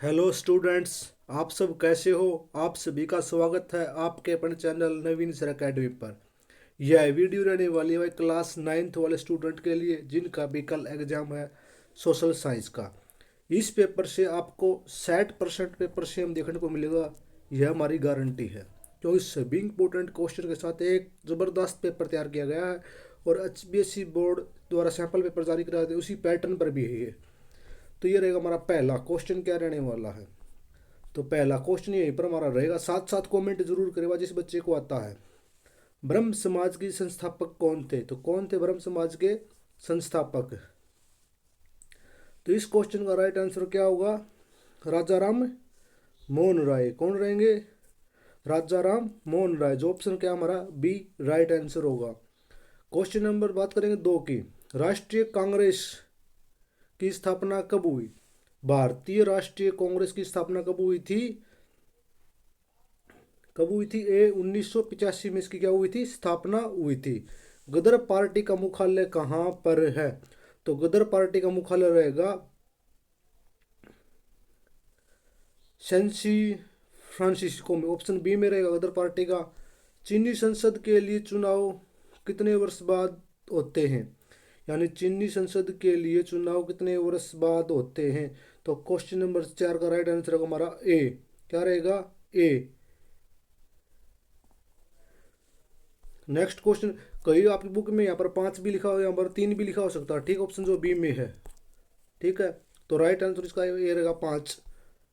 Hello students. आप सब कैसे हो। आप सभी का स्वागत है आपके अपने चैनल नवीन सर अकेडमी पर। यह वीडियो रहने वाली है क्लास 9th वाले स्टूडेंट के लिए जिनका भी कल एग्जाम है सोशल साइंस का। इस पेपर से आपको 60% पेपर सेम देखने को मिलेगा, यह हमारी गारंटी है। क्योंकि सभी इंपॉर्टेंट क्वेश्चन के साथ एक ज़बरदस्त पेपर तैयार किया गया है और HBSC बोर्ड द्वारा सैम्पल पेपर जारी कराए थे उसी पैटर्न पर भी है ये। तो ये रहेगा हमारा पहला क्वेश्चन, क्या रहने वाला है। तो पहला क्वेश्चन यहीं पर हमारा रहेगा, साथ साथ कमेंट जरूर करेगा जिस बच्चे को आता है। ब्रह्म समाज के संस्थापक कौन थे। तो कौन थे ब्रह्म समाज के संस्थापक। तो इस क्वेश्चन का राइट आंसर क्या होगा, राजा राम मोहन राय। कौन रहेंगे, राजा राम मोहन राय। जो ऑप्शन क्या हमारा बी राइट आंसर होगा। क्वेश्चन नंबर बात करेंगे 2 की। राष्ट्रीय कांग्रेस की स्थापना कब हुई। भारतीय राष्ट्रीय कांग्रेस की स्थापना कब हुई थी। ए 1985 में इसकी क्या हुई थी, स्थापना हुई थी। गदर पार्टी का मुख्यालय कहाँ पर है। तो गदर पार्टी का मुख्यालय रहेगा सैनसी फ्रांसिस्को में। ऑप्शन बी में रहेगा गदर पार्टी का। चीनी संसद के लिए चुनाव कितने वर्ष बाद होते हैं। यानी चीनी संसद के लिए चुनाव कितने वर्ष बाद होते हैं। तो क्वेश्चन नंबर 4 का राइट आंसर होगा हमारा ए। क्या रहेगा, ए। नेक्स्ट क्वेश्चन, कहीं आपकी बुक में यहाँ पर 5 भी लिखा हो, यहाँ पर 3 भी लिखा हो सकता है। ठीक, ऑप्शन जो बी में है। ठीक है, तो राइट आंसर इसका ये रहेगा 5।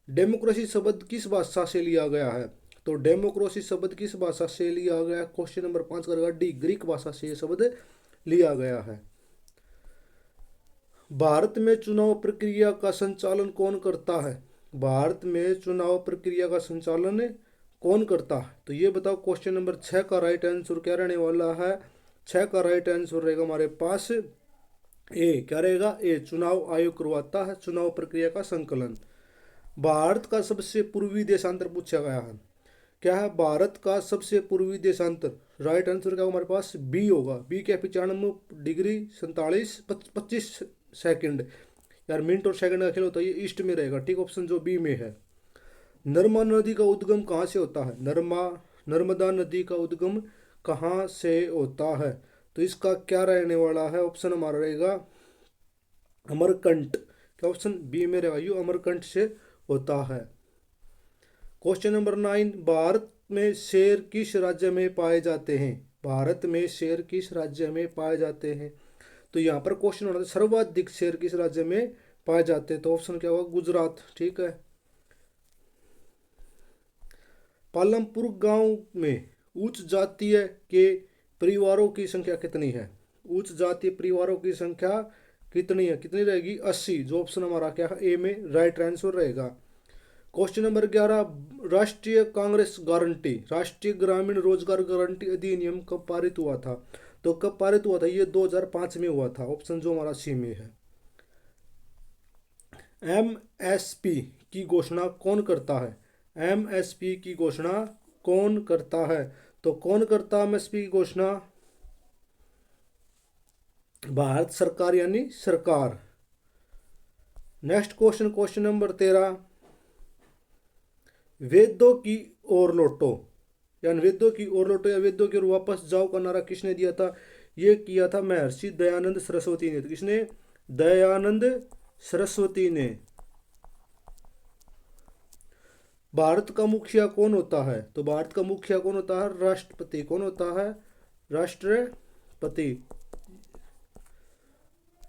डेमोक्रेसी शब्द किस भाषा से लिया गया है। तो डेमोक्रेसी शब्द किस भाषा से लिया गया है। क्वेश्चन नंबर 5 करेगा डी, ग्रीक भाषा से ये शब्द लिया गया है। भारत में चुनाव प्रक्रिया का संचालन कौन करता है। भारत में चुनाव प्रक्रिया का संचालन कौन करता है। तो ये बताओ, क्वेश्चन नंबर 6 का राइट आंसर क्या रहने वाला है। 6 का राइट आंसर रहेगा हमारे पास ए। क्या रहेगा, ए। चुनाव आयोग करवाता है चुनाव प्रक्रिया का संकलन। भारत का सबसे पूर्वी देशांतर पूछा गया है। क्या है भारत का सबसे पूर्वी देशांतर। राइट आंसर क्या हमारे पास बी होगा। बी क्या 95 डिग्री 47 25 सेकंड। यार मिनट और सेकंड का खेल होता है, ये ईस्ट में रहेगा। ठीक, ऑप्शन जो बी में है। नर्मदा नदी का उद्गम कहाँ से होता है। नर्मदा नदी का उद्गम कहाँ से होता है। तो इसका क्या रहने वाला है, ऑप्शन हमारा रहेगा अमरकंट। क्या ऑप्शन बी में रहेगा, यू अमरकंट से होता है। क्वेश्चन नंबर 9, भारत में शेर किस राज्य में पाए जाते हैं। भारत में शेर किस राज्य में पाए जाते हैं। तो यहाँ पर क्वेश्चन होना था सर्वाधिक शेर किस राज्य में पाए जाते हैं। तो ऑप्शन क्या होगा, गुजरात। ठीक है। पालमपुर गांव में उच्च जातीय के परिवारों की संख्या कितनी है। उच्च जातीय परिवारों की संख्या कितनी है, कितनी रहेगी 80। जो ऑप्शन हमारा क्या है ए में राइट आंसर रहेगा। क्वेश्चन नंबर 11, राष्ट्रीय कांग्रेस गारंटी, राष्ट्रीय ग्रामीण रोजगार गारंटी अधिनियम कब पारित हुआ था। तो कब पारित हुआ था, ये 2005 में हुआ था। ऑप्शन जो हमारा सी में है। MSP की घोषणा कौन करता है। MSP की घोषणा कौन करता है। तो कौन करता है MSP की घोषणा, भारत सरकार यानी सरकार। नेक्स्ट क्वेश्चन, क्वेश्चन नंबर 13, वेदों की ओर लौटो, यानी वेदों की ओर लौटो या वेदों की ओर वापस जाओ का नारा किसने दिया था। ये किया था महर्षि दयानंद सरस्वती ने। तो किसने, दयानंद सरस्वती ने। भारत का मुखिया कौन होता है। तो भारत का मुखिया कौन होता है, राष्ट्रपति। कौन होता है, राष्ट्रपति।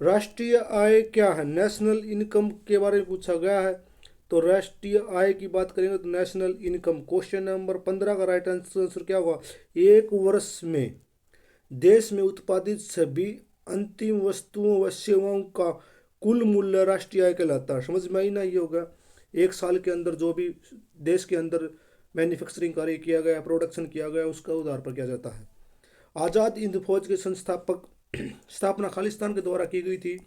राष्ट्रीय आय क्या है, नेशनल इनकम के बारे में पूछा गया है। तो राष्ट्रीय आय की बात करेंगे तो नेशनल इनकम। क्वेश्चन नंबर 15 का राइट आंसर क्या होगा, एक वर्ष में देश में उत्पादित सभी अंतिम वस्तुओं व सेवाओं का कुल मूल्य राष्ट्रीय आय कहलाता है। समझ में आई ना, ये होगा एक साल के अंदर जो भी देश के अंदर मैन्युफैक्चरिंग कार्य किया गया, प्रोडक्शन किया गया, उसका आधार पर किया जाता है। आज़ाद हिंद फौज के संस्थापक स्थापना खालिस्तान के द्वारा की गई थी।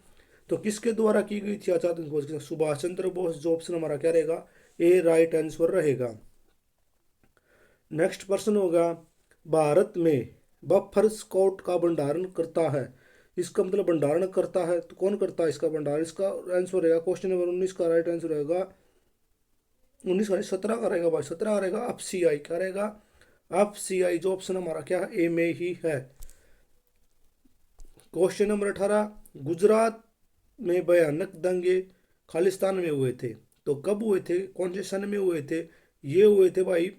तो किसके द्वारा की गई थी आज़ाद हिंद फौज के, सुभाष चंद्र बोस। जो ऑप्शन हमारा क्या रहेगा, ए राइट आंसर रहेगा। नेक्स्ट प्रश्न होगा, भारत में बफर स्टॉक का भंडारण करता है। इसका मतलब भंडारण करता है, तो कौन करता है इसका भंडारण। इसका आंसर रहेगा क्वेश्चन नंबर 19 का राइट आंसर रहेगा 19 का 17 का रहेगा भाई, 17 का रहेगा अब सी आई क्या रहेगा, अब सी आई जो ऑप्शन हमारा क्या है ए में ही है। क्वेश्चन नंबर 18, गुजरात में भयानक दंगे खालिस्तान में हुए थे, तो कब हुए थे, कौन से सन में हुए थे, ये हुए थे भाई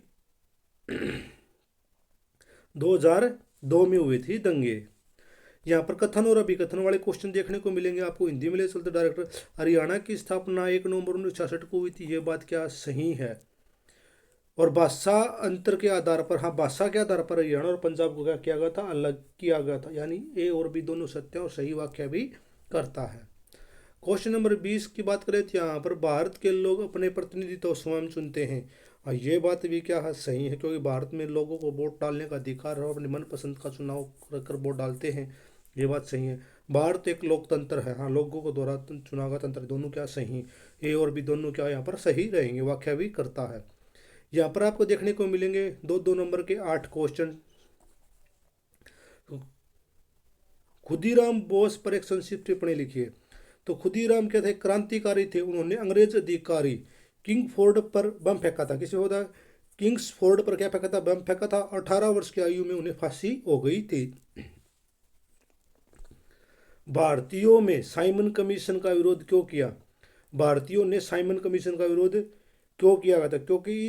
2002 में हुए थे दंगे। यहाँ पर कथन और अभिकथन वाले क्वेश्चन देखने को मिलेंगे आपको हिंदी में ले चलते। डायरेक्टर, हरियाणा की स्थापना 1 नवंबर 1966 को हुई थी, ये बात क्या सही है। और भाषा अंतर के आधार पर, हाँ भाषा के आधार पर हरियाणा और पंजाब को क्या किया गया था, अलग किया गया था, यानी ए और बी दोनों सत्य और सही वाक्य भी करता है। क्वेश्चन नंबर 20 की बात करें तो यहाँ पर भारत के लोग अपने प्रतिनिधि तो स्वयं चुनते हैं, और ये बात भी क्या है सही है, क्योंकि भारत में लोगों को वोट डालने का अधिकार है और अपने मनपसंद का चुनाव कर वोट डालते हैं, ये बात सही है। भारत एक लोकतंत्र है, हाँ लोगों को द्वारा चुनाव का तंत्र, दोनों क्या सही, ए और बी दोनों क्या यहाँ पर सही रहेंगे, वाक्य भी करता है। यहाँ पर आपको देखने को मिलेंगे दो दो नंबर के 8 क्वेश्चन। खुदीराम बोस पर एक संक्षिप्त टिप्पणी लिखिए। तो खुदीराम क्या थे, क्रांतिकारी थे, उन्होंने अंग्रेज अधिकारी किंगफोर्ड पर बम फेंका था, किसी होता किंग्सफोर्ड पर क्या फेंका था, बम फेंका था। 18 वर्ष की आयु में उन्हें फांसी हो गई थी। भारतीयों में साइमन कमीशन का विरोध क्यों किया, भारतीयों ने साइमन कमीशन का विरोध क्यों किया गया था, क्योंकि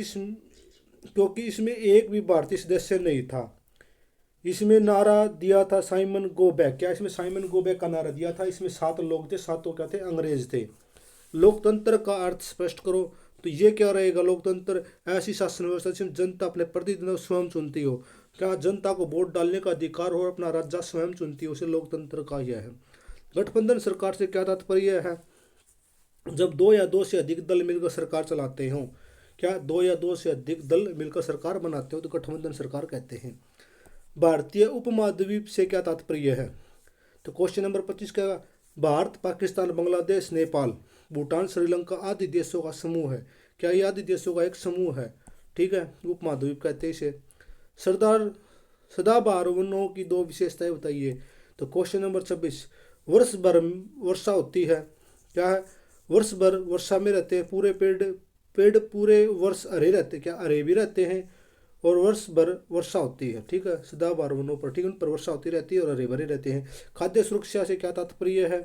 इसमें एक भी भारतीय सदस्य नहीं था। इसमें नारा दिया था साइमन गो बैक, क्या इसमें साइमन गो बैक का नारा दिया था। इसमें 7 लोग थे, सातों क्या थे, अंग्रेज थे। लोकतंत्र का अर्थ स्पष्ट करो, तो ये क्या रहेगा, लोकतंत्र ऐसी शासन व्यवस्था जिसमें जनता अपने प्रतिनिधित्व स्वयं चुनती हो, क्या जनता को वोट डालने का अधिकार हो और अपना राजा स्वयं चुनती हो, उसे लोकतंत्र का यह है। गठबंधन सरकार से क्या तात्पर्य है, जब 2 या 2 से अधिक दल मिलकर सरकार चलाते हो, क्या 2 या 2 से अधिक दल मिलकर सरकार बनाते हो तो गठबंधन सरकार कहते हैं। भारतीय उपमहाद्वीप से क्या तात्पर्य है, तो क्वेश्चन नंबर 25 का, भारत पाकिस्तान बांग्लादेश नेपाल भूटान श्रीलंका आदि देशों का समूह है, क्या ये आदि देशों का एक समूह है, ठीक है, उपमहाद्वीप कहते हैं इसे। सरदार सदाबहार वनों की 2 विशेषताएं बताइए, तो क्वेश्चन नंबर 26, वर्ष भर वर्षा होती है, क्या है, वर्ष भर वर्षा में रहते हैं, पूरे पेड़ पेड़ पूरे वर्ष हरे रहते, क्या हरे भी रहते हैं, और वर्ष भर वर्षा होती है, ठीक है, सदाबहार वनों पर, ठीक है, उन पर वर्षा होती रहती है और हरे भरे रहते हैं। खाद्य सुरक्षा से क्या तात्पर्य है,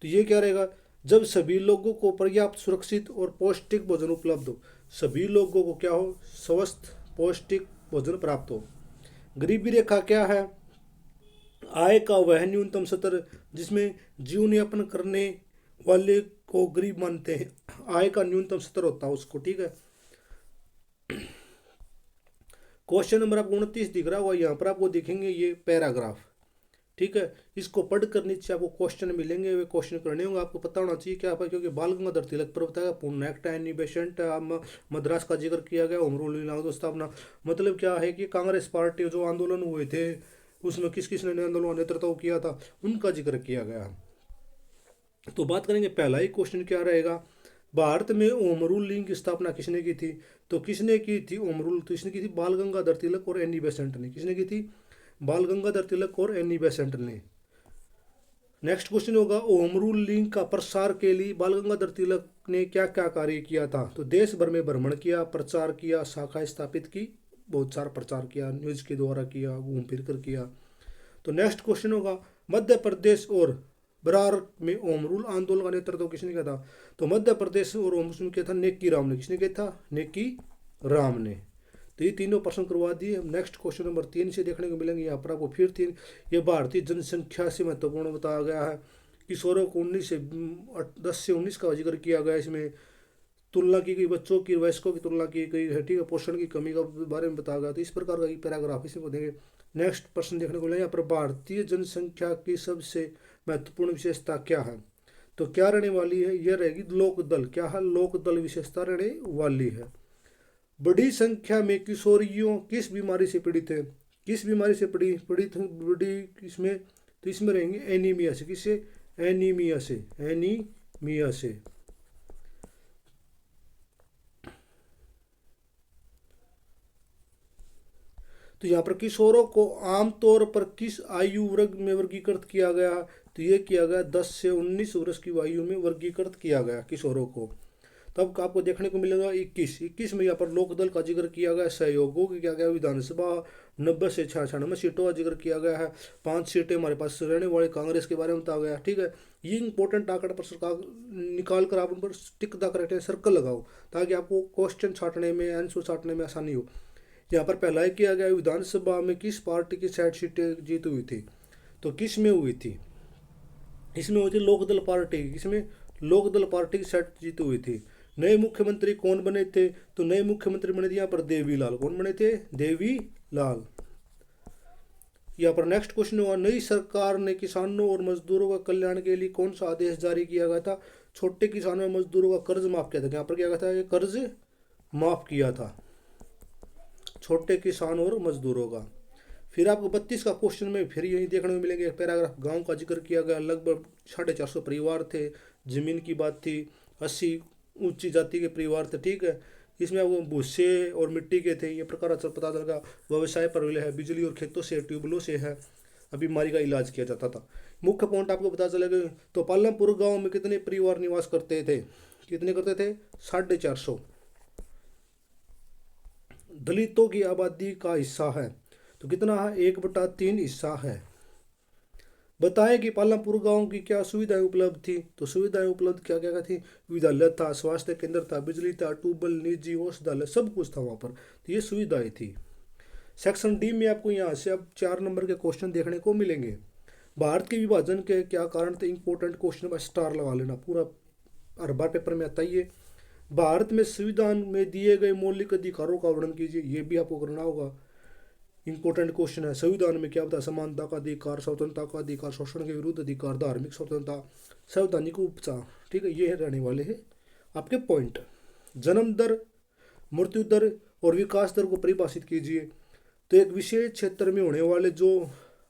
तो ये क्या रहेगा, जब सभी लोगों को पर्याप्त सुरक्षित और पौष्टिक भोजन उपलब्ध हो, सभी लोगों को क्या हो, स्वस्थ पौष्टिक भोजन प्राप्त हो। गरीबी रेखा क्या है, आय का वह न्यूनतम स्तर जिसमें जीवन यापन करने वाले को गरीब मानते हैं, आय का न्यूनतम स्तर होता है उसको, ठीक है। क्वेश्चन नंबर आपको 29 दिख रहा होगा, यहाँ पर आपको दिखेंगे ये पैराग्राफ, ठीक है, इसको पढ़कर नीचे आपको क्वेश्चन मिलेंगे, वे क्वेश्चन करने होंगे, आपको पता होना चाहिए क्या, क्योंकि बाल गंगाधर तिलक पर बताया, पूर्ण एक्ट एनिबेशंट मद्रास का जिक्र किया गया, होम रूल लागू स्थापना, मतलब क्या है कि कांग्रेस पार्टी जो आंदोलन हुए थे उसमें किस किस ने आंदोलन नेतृत्व किया था, उनका जिक्र किया गया। तो बात करेंगे पहला ही क्वेश्चन क्या रहेगा, भारत में होम रूल लीग की स्थापना किसने की थी, तो किसने की थी होम रूल, तो इसने की थी बाल गंगाधर तिलक और एनी बेसेंट ने, किसने की थी, बाल गंगाधर तिलक और एनी बेसेंट ने। नेक्स्ट क्वेश्चन होगा, होम रूल लीग का प्रसार के लिए बाल गंगाधर तिलक ने क्या क्या कार्य किया था, तो देश भर में भ्रमण किया, प्रचार किया, शाखाएं स्थापित की, बहुत सारा प्रचार किया, न्यूज के द्वारा किया, घूम फिर कर किया। तो नेक्स्ट क्वेश्चन होगा, मध्य प्रदेश और बरार में होम रूल आंदोलन का नेतृत्व किसने किया था, तो मध्य प्रदेश और होम रूल किया था नेकी राम ने, किसने किया था, नेकी राम ने। तो ये तीनों प्रश्न करवा दिए। नेक्स्ट क्वेश्चन नंबर 3 से देखने को मिलेंगे, यहाँ पर आपको फिर 3, ये भारतीय जनसंख्या से महत्वपूर्ण बताया गया है, किशोरों को 10 से 19 का जिक्र किया गया, इसमें तुलना की गई, बच्चों की वयस्कों की तुलना की गई है, ठीक है, पोषण की कमी का बारे में बताया गया, तो इस प्रकार का एक पैराग्राफ इसमें देंगे। नेक्स्ट प्रश्न देखने को मिलेगा, यहाँ पर भारतीय जनसंख्या की सबसे महत्वपूर्ण विशेषता क्या है, तो क्या रहने वाली है, यह रहेगी लोकदल, क्या है, लोकदल विशेषता रहने वाली है। बड़ी संख्या में किशोरियों किस बीमारी से पीड़ित है, किस बीमारी से पीड़ित बड़ी इसमें, तो इसमें रहेंगे एनीमिया से, किससे, एनीमिया से, एनीमिया से। तो यहाँ पर किशोरों को आमतौर पर किस आयु वर्ग में वर्गीकृत किया गया, तो ये किया गया 10 से 19 वर्ष की आयु में वर्गीकृत किया गया किशोरों को। तब आपको देखने को मिलेगा 21 में यहाँ पर लोकदल का जिक्र किया गया, सहयोगों की किया गया, विधानसभा 90 से 96 सीटों का जिक्र किया गया है, 5 सीटें हमारे पास रहने वाले कांग्रेस के बारे में बताया गया। ठीक है, ये इंपॉर्टेंट आंकड़ा पर सरकार निकाल कर आप उन पर टिक द करेक्ट सर्कल लगाओ ताकि आपको क्वेश्चन छाटने में, आंसर छाटने में आसानी हो। यहाँ पर पहला ही किया गया विधानसभा में किस पार्टी की 60 सीटें जीत हुई थी, तो किस में हुई थी, इसमें हुई थी लोकदल पार्टी, इसमें लोकदल पार्टी की 60 जीत हुई थी। नए मुख्यमंत्री कौन बने थे, तो नए मुख्यमंत्री बने थे यहाँ पर देवीलाल। कौन बने थे, देवीलाल। यहाँ पर नेक्स्ट क्वेश्चन हुआ, नई सरकार ने किसानों और मजदूरों का कल्याण के लिए कौन सा आदेश जारी किया गया था, छोटे किसानों और मजदूरों का कर्ज माफ किया था। यहाँ पर क्या गया था, ये कर्ज माफ किया था छोटे किसानों और मजदूरों का। फिर आपको 32 का क्वेश्चन में फिर यही देखने को मिलेंगे पैराग्राफ, गांव का जिक्र किया गया, लगभग 450 परिवार थे, जमीन की बात थी, 80 ऊंची जाति के परिवार थे। ठीक है, इसमें आपको भूसे और मिट्टी के थे, ये प्रकार पता चल गया। व्यवसाय पर है, बिजली और खेतों से, ट्यूबवेलों से है, बीमारी का इलाज किया जाता था। मुख्य पॉइंट आपको पता चलेगा। तो पालमपुर गांव में कितने परिवार निवास करते थे, कितने करते थे, 450। दलितों की आबादी का हिस्सा है, तो कितना है, 1/3 हिस्सा है। बताएं कि पालमपुर गांव की क्या सुविधाएं उपलब्ध थी, तो सुविधाएं उपलब्ध क्या क्या थी, विद्यालय था, स्वास्थ्य केंद्र था, बिजली था, ट्यूबवेल, निजी औषधालय, सब कुछ था वहाँ पर, तो ये सुविधाएं थी। सेक्शन डी में आपको यहाँ से अब 4 नंबर के क्वेश्चन देखने को मिलेंगे। भारत के विभाजन के क्या कारण थे, इंपॉर्टेंट क्वेश्चन पर स्टार लगा लेना, पूरा हर बार पेपर में आता ही है। भारत में संविधान में दिए गए मौलिक अधिकारों का वर्णन कीजिए, ये भी आपको करना होगा, इंपॉर्टेंट क्वेश्चन है। संविधान में क्या होता है, समानता का अधिकार, स्वतंत्रता का अधिकार, शोषण के विरुद्ध अधिकार, धार्मिक स्वतंत्रता, संवैधानिक उपचार। ठीक है, ये रहने वाले हैं आपके पॉइंट। जन्म दर, मृत्यु दर और विकास दर को परिभाषित कीजिए। तो एक विशेष क्षेत्र में होने वाले जो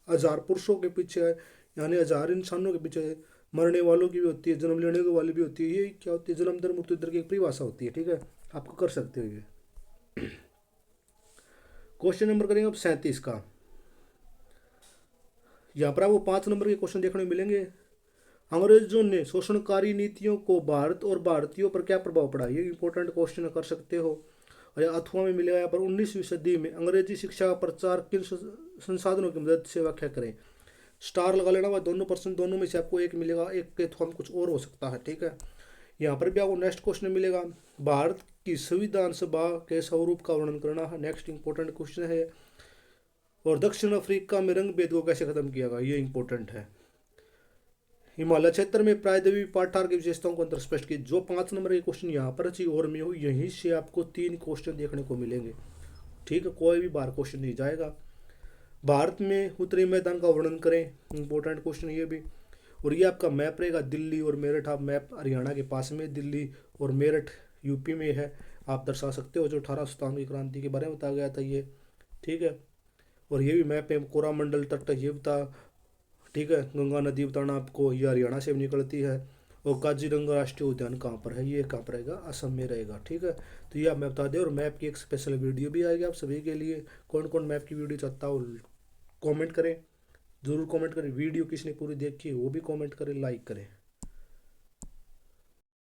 1000 पुरुषों के पीछे है, यानी 1000 इंसानों के पीछे मरने वालों की भी होती है, जन्म लेने वाली भी होती है, ये क्या होती है, जन्म दर मृत्यु दर की एक परिभाषा होती है। ठीक है, आपको कर सकते हो ये। क्वेश्चन नंबर करेंगे अब 37 का। यहाँ पर आपको 5 नंबर के क्वेश्चन देखने को मिलेंगे। अंग्रेजों ने शोषणकारी नीतियों को भारत और भारतीयों पर क्या प्रभाव पड़ा, ये इंपॉर्टेंट क्वेश्चन कर सकते हो। और अथवा में मिलेगा यहाँ पर 19वीं सदी में अंग्रेजी शिक्षा का प्रचार किन संसाधनों की मदद से व्याख्या करें। स्टार लगा लेना, वह दोनों पर्सन, दोनों में से आपको एक मिलेगा, एक के अथवा में कुछ और हो सकता है। ठीक है, यहाँ पर भी आपको नेक्स्ट क्वेश्चन मिलेगा, भारत की संविधान सभा के स्वरूप का वर्णन करना है, नेक्स्ट इंपॉर्टेंट क्वेश्चन है। और दक्षिण अफ्रीका में रंग भेद को कैसे खत्म किया गया, ये इंपॉर्टेंट है। हिमालय क्षेत्र में प्रायद्वीपीय पठार की विशेषताओं को अंतर स्पष्ट की। जो 5 नंबर के क्वेश्चन यहाँ पर अच्छी और में हो, यहीं से आपको 3 क्वेश्चन देखने को मिलेंगे। ठीक है, कोई भी बाहर क्वेश्चन नहीं जाएगा। भारत में उत्तरी मैदान का वर्णन करें, इंपॉर्टेंट क्वेश्चन ये भी। और ये आपका मैप रहेगा, दिल्ली और मेरठ, आप मैप हरियाणा के पास में, दिल्ली और मेरठ यूपी में है, आप दर्शा सकते हो। जो 1857 की क्रांति के बारे में बताया गया था ये। ठीक है, और ये भी मैप है, कोरामंडल तट ये बता। ठीक है, गंगा नदी बताना आपको, ये हरियाणा से भी निकलती है। और काजीरंगा राष्ट्रीय उद्यान कहाँ पर है, ये कहाँ पर रहेगा, असम में रहेगा। ठीक है, तो ये आप मैं बता दें। और मैप की एक स्पेशल वीडियो भी आएगी आप सभी के लिए। कौन कौन मैप की वीडियो चाहता हो कमेंट करें, ज़रूर कमेंट करें। वीडियो किसने पूरी देखी है वो भी कमेंट करें, लाइक करें।